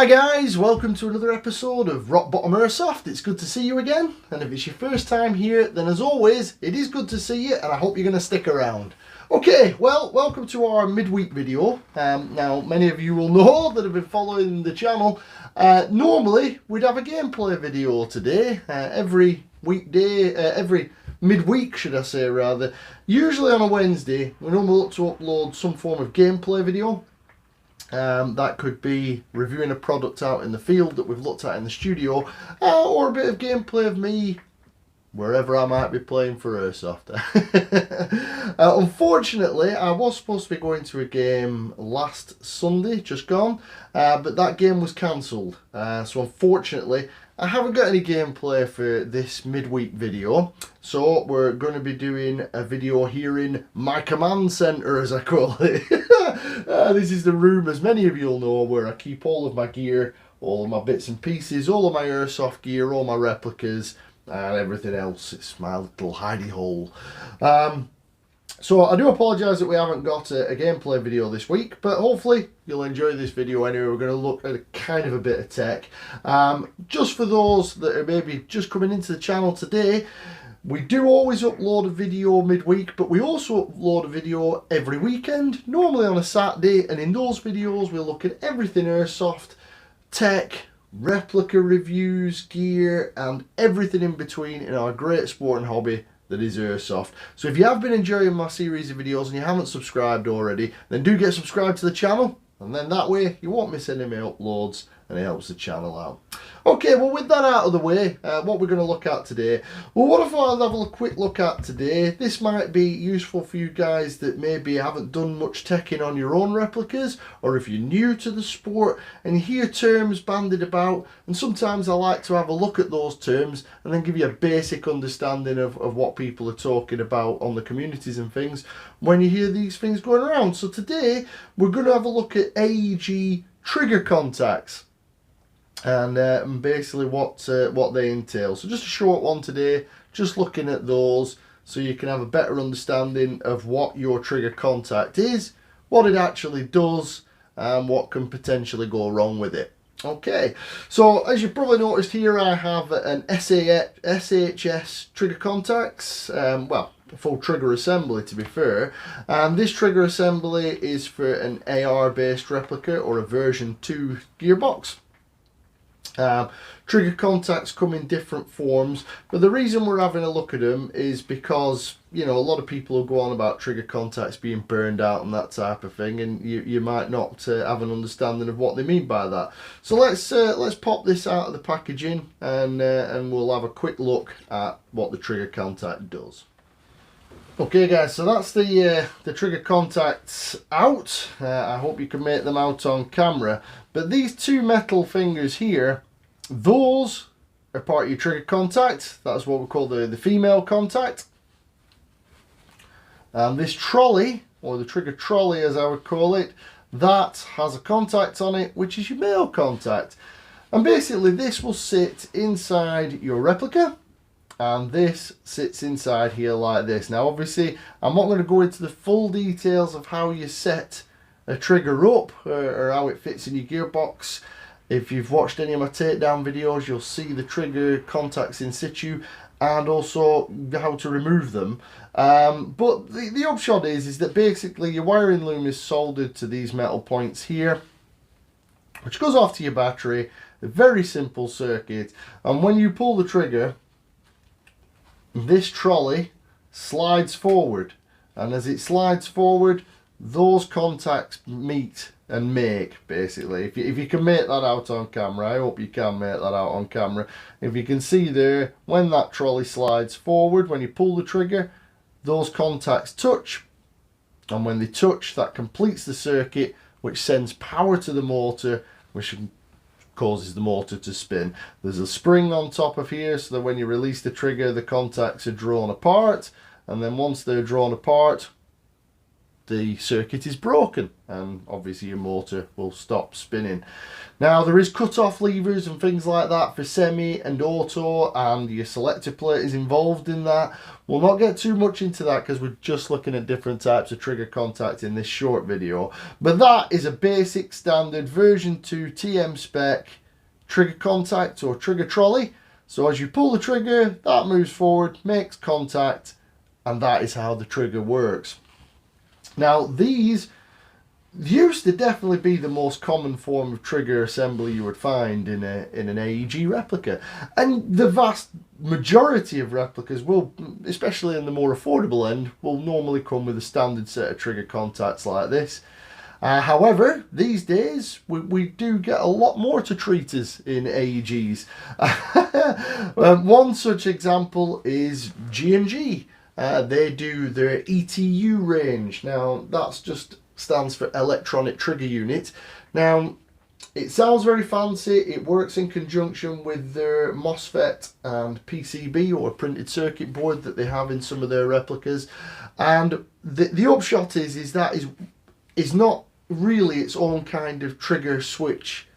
Hi guys, welcome to another episode of Rock Bottom Airsoft. It's good to see you again, and if it's your first time here, then as always, it is good to see you, and I hope you're going to stick around. Okay, well, welcome to our midweek video. Now, many of you will know that have been following the channel. Normally, we'd have a gameplay video today, every weekday, every midweek, should I say rather. Usually on a Wednesday, we normally look to upload some form of gameplay video. That could be reviewing a product out in the field that we've looked at in the studio, or a bit of gameplay of me wherever I might be playing for Airsoft. Unfortunately, I was supposed to be going to a game last Sunday, just gone, but that game was cancelled. So unfortunately, I haven't got any gameplay for this midweek video. So we're going to be doing a video here in my command centre, as I call it. This is the room, as many of you will know, where I keep all of my gear, all of my bits and pieces, all of my airsoft gear, all my replicas, and everything else. It's my little hidey hole. So I do apologise that we haven't got a gameplay video this week, but hopefully you'll enjoy this video anyway. We're going to look at a kind of a bit of tech. Just for those that are maybe just coming into the channel today, we do always upload a video midweek, but we also upload a video every weekend, normally on a Saturday, and in those videos we'll look at everything airsoft, tech, replica reviews, gear, and everything in between in our great sport and hobby that is airsoft. So if you have been enjoying my series of videos and you haven't subscribed already, then do get subscribed to the channel, and then that way you won't miss any of my uploads and it helps the channel out. Okay, well, with that out of the way, what we're going to look at today. Well, what if I have a quick look at today? This might be useful for you guys that maybe haven't done much teching on your own replicas, or if you're new to the sport and you hear terms bandied about, and sometimes I like to have a look at those terms and then give you a basic understanding of what people are talking about on the communities and things when you hear these things going around. So today, we're going to have a look at AEG trigger contacts. And basically what they entail. So just a short one today, just looking at those so you can have a better understanding of what your trigger contact is, what it actually does, and what can potentially go wrong with it. Okay, so as you've probably noticed here, I have an SHS trigger contacts, well, a full trigger assembly to be fair, and this trigger assembly is for an AR based replica or a version 2 gearbox. Trigger contacts come in different forms, but the reason we're having a look at them is because, you know, a lot of people will go on about trigger contacts being burned out and that type of thing, and you might not have an understanding of what they mean by that. So let's pop this out of the packaging and we'll have a quick look at what the trigger contact does. Okay guys, so that's the trigger contacts out. I hope you can make them out on camera. But these two metal fingers here, those are part of your trigger contact. That's what we call the female contact. And this trolley, or the trigger trolley as I would call it, that has a contact on it, which is your male contact. And basically this will sit inside your replica, and this sits inside here like this. Now obviously I'm not going to go into the full details of how you set a trigger up or how it fits in your gearbox. If you've watched any of my takedown videos, you'll see the trigger contacts in situ and also how to remove them. But the upshot is that basically your wiring loom is soldered to these metal points here, which goes off to your battery. A very simple circuit, and when you pull the trigger, this trolley slides forward, and as it slides forward, those contacts meet and make, basically. If you can make that out on camera, I hope you can make that out on camera. If you can see there, when that trolley slides forward, when you pull the trigger, those contacts touch, and when they touch, that completes the circuit, which sends power to the motor, which causes the motor to spin. There's a spring on top of here, so that when you release the trigger, the contacts are drawn apart, and then once they're drawn apart, the circuit is broken, and obviously your motor will stop spinning. Now there is cut-off levers and things like that for semi and auto, and your selector plate is involved in that. We'll not get too much into that because we're just looking at different types of trigger contact in this short video. But that is a basic standard version 2 TM spec trigger contact or trigger trolley. So as you pull the trigger, that moves forward, makes contact, and that is how the trigger works. Now these used to definitely be the most common form of trigger assembly you would find in an AEG replica, and the vast majority of replicas will, especially in the more affordable end, will normally come with a standard set of trigger contacts like this. However, these days we do get a lot more to treat us in AEGs. One such example is G&G. They do their ETU range. Now that's just stands for electronic trigger unit. Now it sounds very fancy. It works in conjunction with their MOSFET and PCB or printed circuit board that they have in some of their replicas. And the upshot is that is not really its own kind of trigger switch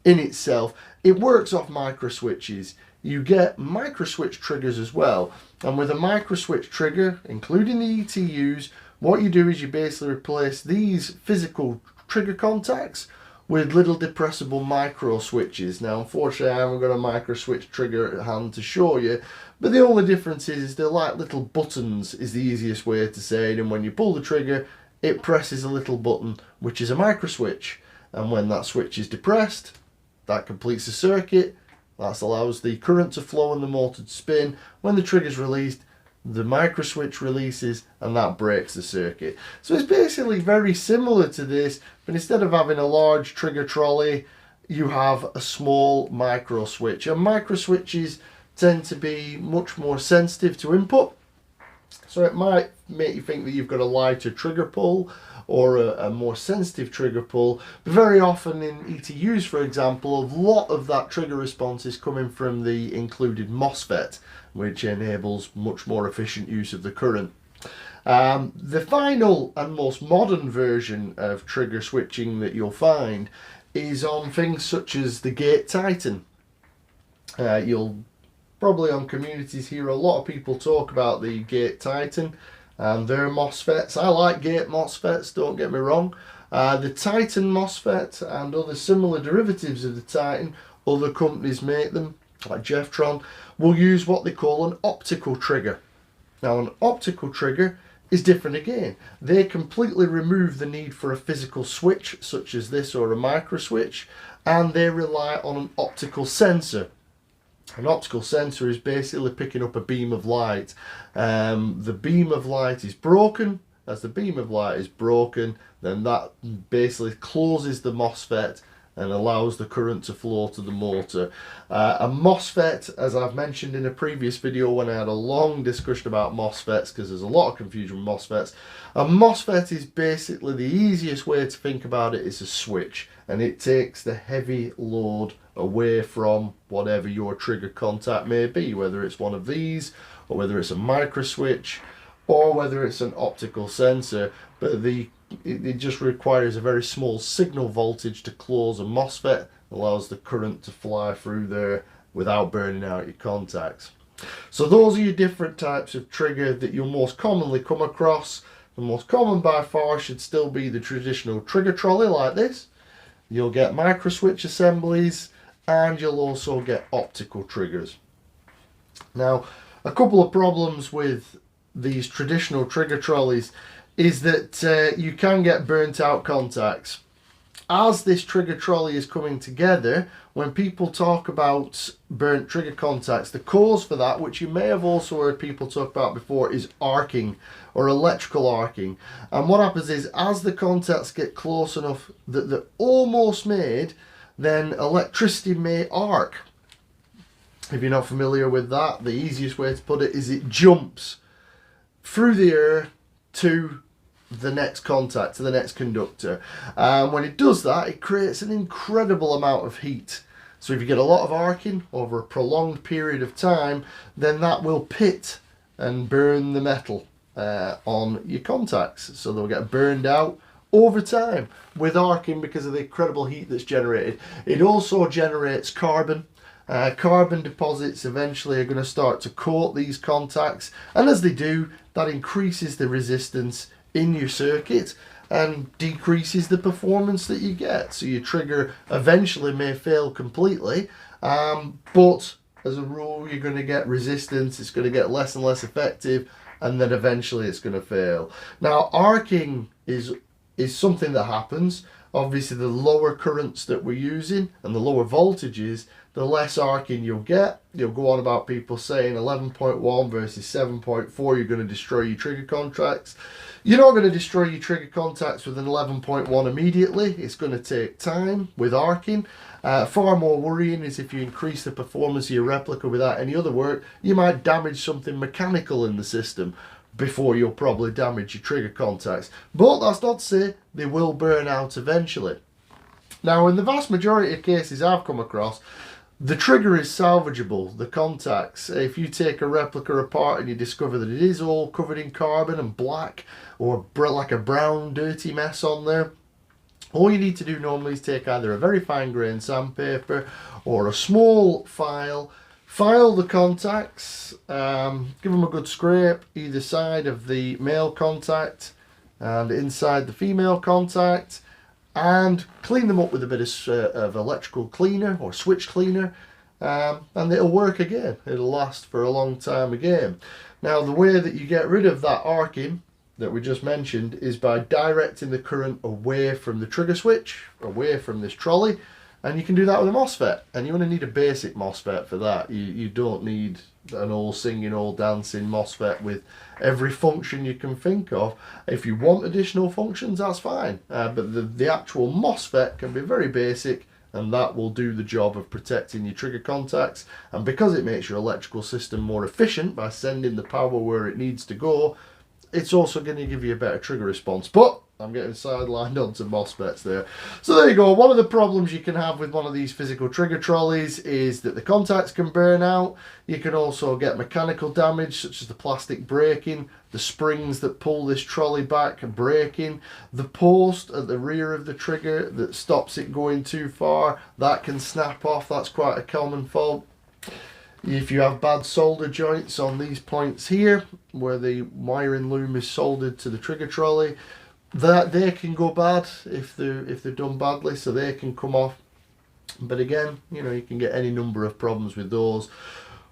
in itself. It works off micro switches. You get micro switch triggers as well, and with a micro switch trigger, including the ETUs, what you do is you basically replace these physical trigger contacts with little depressible micro switches. Now unfortunately I haven't got a micro switch trigger at hand to show you, but the only difference is they're like little buttons, is the easiest way to say it, and when you pull the trigger it presses a little button which is a micro switch, and when that switch is depressed, that completes the circuit. That allows the current to flow and the motor to spin. When the trigger is released, the micro switch releases and that breaks the circuit. So it's basically very similar to this, but instead of having a large trigger trolley, you have a small micro switch. And micro switches tend to be much more sensitive to input. So it might make you think that you've got a lighter trigger pull or a more sensitive trigger pull, but very often in ETUs, for example, a lot of that trigger response is coming from the included MOSFET, which enables much more efficient use of the current. The final and most modern version of trigger switching that you'll find is on things such as the Gate Titan. You'll probably on communities hear a lot of people talk about the Gate Titan and their MOSFETs. I like Gate MOSFETs, don't get me wrong. The Titan MOSFET and other similar derivatives of the Titan, other companies make them, like Jeftron, will use what they call an optical trigger. Now an optical trigger is different again. They completely remove the need for a physical switch such as this or a micro switch, and they rely on an optical sensor. An optical sensor is basically picking up a beam of light. The beam of light is broken. As the beam of light is broken, then that basically closes the MOSFET and allows the current to flow to the motor. A MOSFET, as I've mentioned in a previous video when I had a long discussion about MOSFETs, because there's a lot of confusion with MOSFETs, a MOSFET is basically, the easiest way to think about it is a switch, and it takes the heavy load away from whatever your trigger contact may be, whether it's one of these, or whether it's a micro switch, or whether it's an optical sensor. But it just requires a very small signal voltage to close a MOSFET, allows the current to fly through there without burning out your contacts. So those are your different types of trigger that you'll most commonly come across. The most common by far should still be the traditional trigger trolley like this. You'll get micro switch assemblies, and you'll also get optical triggers. Now, a couple of problems with these traditional trigger trolleys is that you can get burnt out contacts. As this trigger trolley is coming together, when people talk about burnt trigger contacts, the cause for that, which you may have also heard people talk about before, is arcing or electrical arcing. And what happens is, as the contacts get close enough that they're almost made, then electricity may arc. If you're not familiar with that, the easiest way to put it is it jumps through the air to the next contact, to the next conductor. And when it does that, it creates an incredible amount of heat. So if you get a lot of arcing over a prolonged period of time, then that will pit and burn the metal. on your contacts, so they'll get burned out over time with arcing because of the incredible heat that's generated. It also generates carbon. Carbon deposits eventually are going to start to coat these contacts, and as they do, that increases the resistance in your circuit and decreases the performance that you get. So your trigger eventually may fail completely, but as a rule you're going to get resistance, it's going to get less and less effective, and then eventually it's going to fail. Now arcing is something that happens. Obviously the lower currents that we're using and the lower voltages, the less arcing you'll get. You'll go on about people saying 11.1 versus 7.4, you're going to destroy your trigger contacts. You're not going to destroy your trigger contacts with an 11.1 immediately. It's going to take time with arcing. Far more worrying is if you increase the performance of your replica without any other work, you might damage something mechanical in the system before you'll probably damage your trigger contacts. But that's not to say they will burn out eventually. Now in the vast majority of cases I've come across, the trigger is salvageable, the contacts. If you take a replica apart and you discover that it is all covered in carbon and black, or like a brown dirty mess on there, all you need to do normally is take either a very fine grained sandpaper or a small file the contacts, give them a good scrape either side of the male contact and inside the female contact, and clean them up with a bit of electrical cleaner or switch cleaner, and it'll work again. It'll last for a long time again. Now the way that you get rid of that arcing that we just mentioned is by directing the current away from the trigger switch, away from this trolley, and you can do that with a MOSFET, and you only need a basic MOSFET for that. You don't need an all singing, all dancing MOSFET with every function you can think of. If you want additional functions, that's fine, but the actual MOSFET can be very basic, and that will do the job of protecting your trigger contacts. And because it makes your electrical system more efficient by sending the power where it needs to go, it's also going to give you a better trigger response. But I'm getting sidelined onto MOSFETs there. So there you go. One of the problems you can have with one of these physical trigger trolleys is that the contacts can burn out. You can also get mechanical damage, such as the plastic breaking, the springs that pull this trolley back and breaking, the post at the rear of the trigger that stops it going too far, that can snap off. That's quite a common fault. If you have bad solder joints on these points here, where the wiring loom is soldered to the trigger trolley, that they can go bad if they're done badly, so they can come off. But again, you know, you can get any number of problems with those.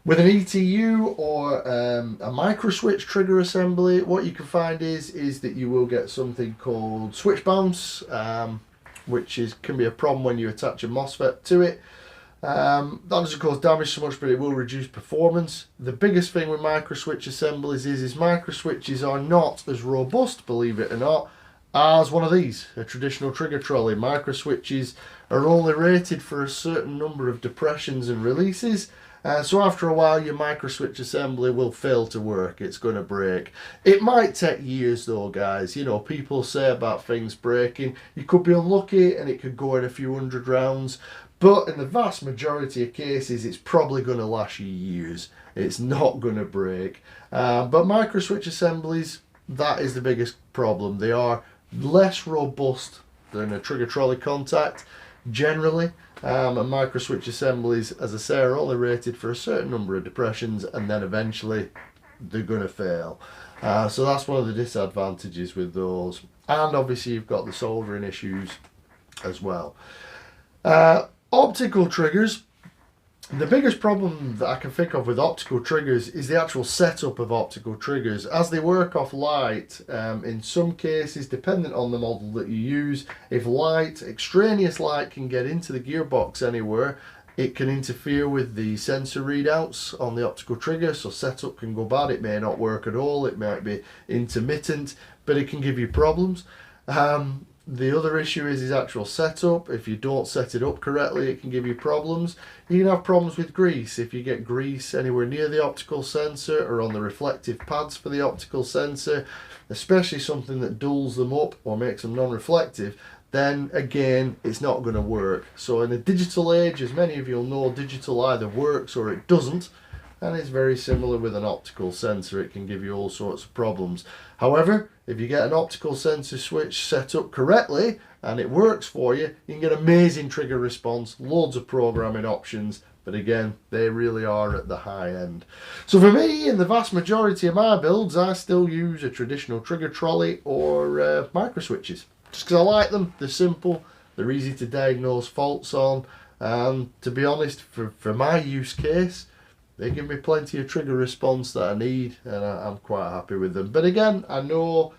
With an ETU or a micro switch trigger assembly, what you can find is that you will get something called switch bounce, which can be a problem when you attach a MOSFET to it. That doesn't cause damage so much, but it will reduce performance. The biggest thing with micro switch assemblies is micro switches are not as robust, believe it or not, as one of these, a traditional trigger trolley. Micro switches are only rated for a certain number of depressions and releases, so after a while your micro switch assembly will fail to work. It's going to break. It might take years though, guys. You know, people say about things breaking, you could be unlucky and it could go in a few hundred rounds, but in the vast majority of cases it's probably going to last you years. It's not going to break. But micro switch assemblies, that is the biggest problem. They are less robust than a trigger trolley contact generally, and micro switch assemblies, as I say, are only rated for a certain number of depressions, and then eventually they're going to fail. So that's one of the disadvantages with those. And obviously you've got the soldering issues as well. Optical triggers. The biggest problem that I can think of with optical triggers is the actual setup of optical triggers. As they work off light, in some cases, depending on the model that you use, if light, extraneous light, can get into the gearbox anywhere, it can interfere with the sensor readouts on the optical trigger, so setup can go bad. It may not work at all, it might be intermittent, but it can give you problems. The other issue is actual setup. If you don't set it up correctly, it can give you problems. You can have problems with grease. If you get grease anywhere near the optical sensor or on the reflective pads for the optical sensor, especially something that dulls them up or makes them non-reflective, then again, it's not going to work. So in a digital age, as many of you will know, digital either works or it doesn't. and it's very similar with an optical sensor. It can give you all sorts of problems. However, if you get an optical sensor switch set up correctly and it works for you, you can get amazing trigger response, loads of programming options, but again, they really are at the high end. So for me, in the vast majority of my builds, I still use a traditional trigger trolley or micro switches. Just because I like them, they're simple, they're easy to diagnose faults on, and to be honest, for my use case, they give me plenty of trigger response that I need, and I'm quite happy with them. But again, I know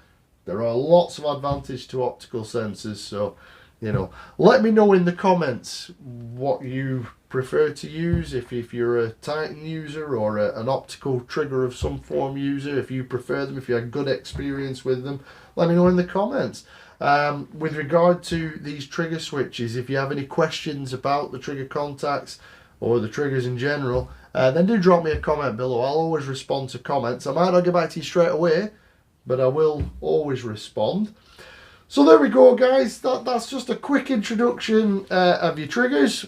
there are lots of advantage to optical sensors, so you know, let me know in the comments what you prefer to use. If you're a Titan user or an optical trigger of some form user, if you prefer them, if you had good experience with them, let me know in the comments. With regard to these trigger switches, if you have any questions about the trigger contacts or the triggers in general, then do drop me a comment below. I'll always respond to comments. I might not get back to you straight away, but I will always respond. So there we go, guys. That's just a quick introduction of your triggers,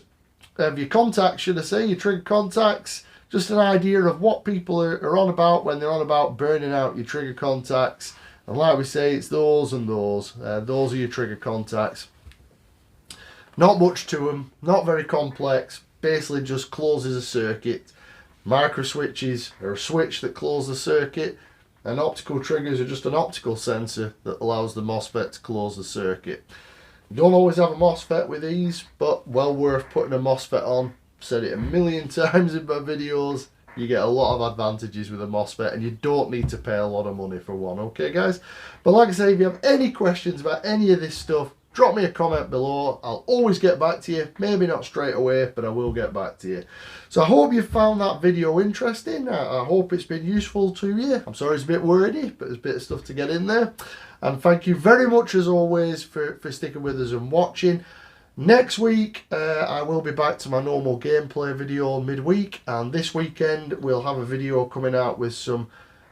of your contacts, should I say, your trigger contacts. Just an idea of what people are on about when they're on about burning out your trigger contacts. And like we say, it's those and those. Those are your trigger contacts. Not much to them, not very complex. Basically just closes a circuit. Micro switches are a switch that closes the circuit. And optical triggers are just an optical sensor that allows the MOSFET to close the circuit. You don't always have a MOSFET with these, but well worth putting a MOSFET on. I've said it a million times in my videos. You get a lot of advantages with a MOSFET, and you don't need to pay a lot of money for one. Okay, guys? But like I say, if you have any questions about any of this stuff, drop me a comment below. I'll always get back to you. Maybe not straight away, but I will get back to you. So I hope you found that video interesting. I hope it's been useful to you. I'm sorry it's a bit wordy, but there's a bit of stuff to get in there. And thank you very much, as always, for sticking with us and watching. Next week, I will be back to my normal gameplay video midweek. And this weekend, we'll have a video coming out with some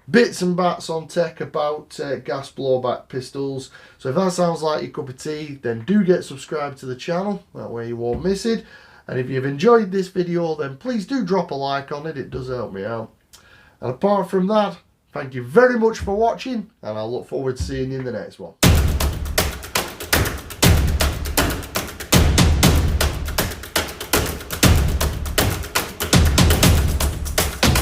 bits and bats on tech about gas blowback pistols. So if that sounds like your cup of tea, then do get subscribed to the channel. That way you won't miss it. And if you've enjoyed this video, then please do drop a like on it. It does help me out. And apart from that, thank you very much for watching, and I look forward to seeing you in the next one.